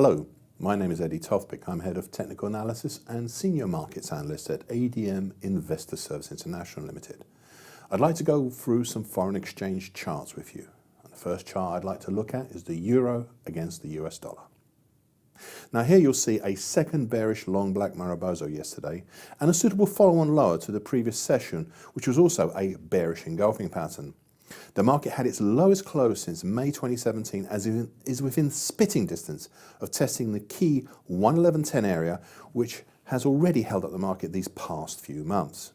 Hello, my name is Tofpik. I'm Head of Technical Analysis and Senior Markets Analyst at ADM Investor Service International Limited. I'd like to go through some foreign exchange charts with you. And the first chart I'd like to look at is the euro against the US dollar. Now here you'll see a second bearish long black Mariposa yesterday and a suitable follow-on lower to the previous session, which was also a bearish engulfing pattern. The market had its lowest close since May 2017 as it is within spitting distance of testing the key 111.10 area, which has already held up the market these past few months.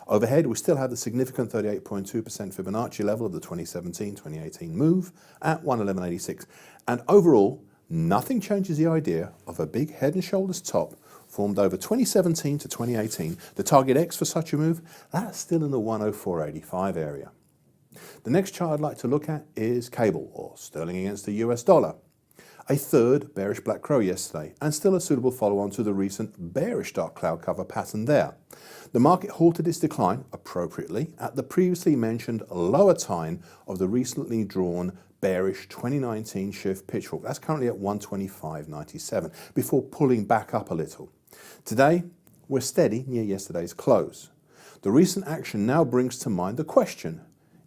Overhead, we still have the significant 38.2% Fibonacci level of the 2017-2018 move at 111.86, and overall, nothing changes the idea of a big head and shoulders top formed over 2017 to 2018. The target X for such a move, that's still in the 104.85 area. The next chart I'd like to look at is cable, or sterling against the US dollar. A third bearish black crow yesterday, and still a suitable follow-on to the recent bearish dark cloud cover pattern there. The market halted its decline, appropriately, at the previously mentioned lower time of the recently drawn bearish 2019 shift pitchfork. That's currently at 125.97, before pulling back up a little. Today, we're steady near yesterday's close. The recent action now brings to mind the question,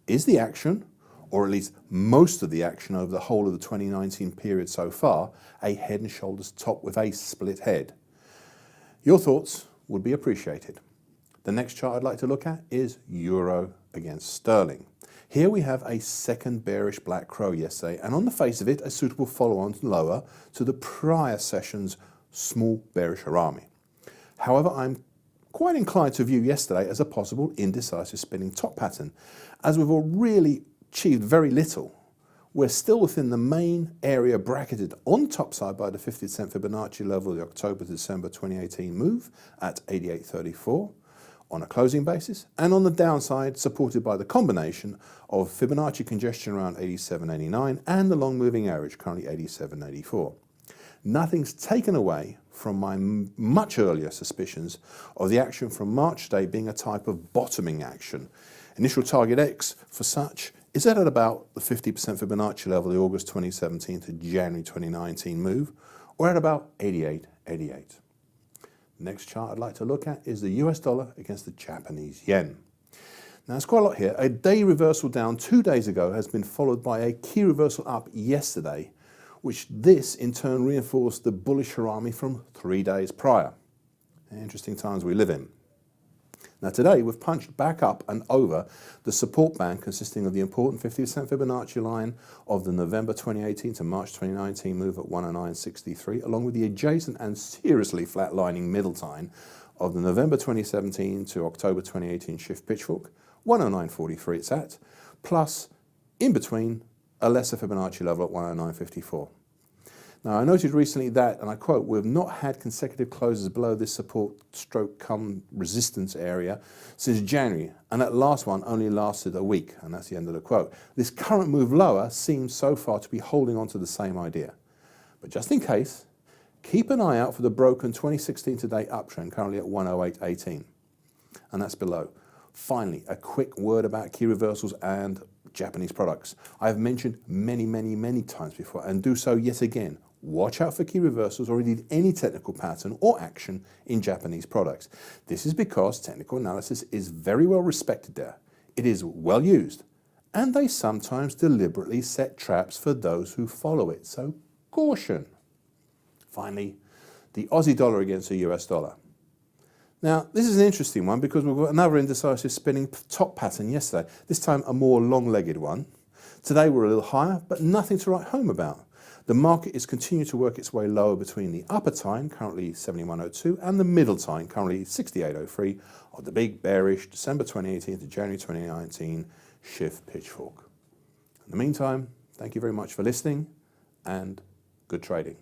is the action, or at least most of the action over the whole of the 2019 period so far, a head and shoulders top with a split head? Your thoughts would be appreciated. The next chart I'd like to look at is euro against sterling. Here we have a second bearish black crow yesterday, and on the face of it, a suitable follow-on lower to the prior session's small bearish harami. However, I'm quite inclined to view yesterday as a possible indecisive spinning top pattern. As we've all really achieved very little, we're still within the main area bracketed on the top side by the 50% Fibonacci level of the October to December 2018 move at 88.34 on a closing basis, and on the downside supported by the combination of Fibonacci congestion around 87.89 and the long moving average currently 87.84. Nothing's taken away from my much earlier suspicions of the action from March day being a type of bottoming action. Initial target X for such is at about the 50% Fibonacci level, the August 2017 to January 2019 move, or at about 88.88. The next chart I'd like to look at is the US dollar against the Japanese yen. Now, there's quite a lot here. A day reversal down 2 days ago has been followed by a key reversal up yesterday, which this in turn reinforced the bullish harami from 3 days prior. Interesting times we live in. Now today we've punched back up and over the support band consisting of the important 50% Fibonacci line of the November 2018 to March 2019 move at 109.63, along with the adjacent and seriously flatlining middle time of the November 2017 to October 2018 shift pitchfork, 109.43 it's at, plus in between a lesser Fibonacci level at 109.54. Now I noted recently that, and I quote, we've not had consecutive closes below this support stroke come resistance area since January, and that last one only lasted a week, and that's the end of the quote. This current move lower seems so far to be holding on to the same idea. But just in case, keep an eye out for the broken 2016 to date uptrend currently at 108.18, and that's below. Finally, a quick word about key reversals and Japanese products. I have mentioned many times before and do so yet again. Watch out for key reversals or indeed any technical pattern or action in Japanese products. This is because technical analysis is very well respected there. It is well used, and they sometimes deliberately set traps for those who follow it, so caution. Finally, the Aussie dollar against the US dollar. Now, this is an interesting one because we've got another indecisive spinning top pattern yesterday, this time a more long-legged one. Today we're a little higher, but nothing to write home about. The market is continuing to work its way lower between the upper time, currently 71.02, and the middle time, currently 68.03, of the big bearish December 2018 to January 2019 shift pitchfork. In the meantime, thank you very much for listening and good trading.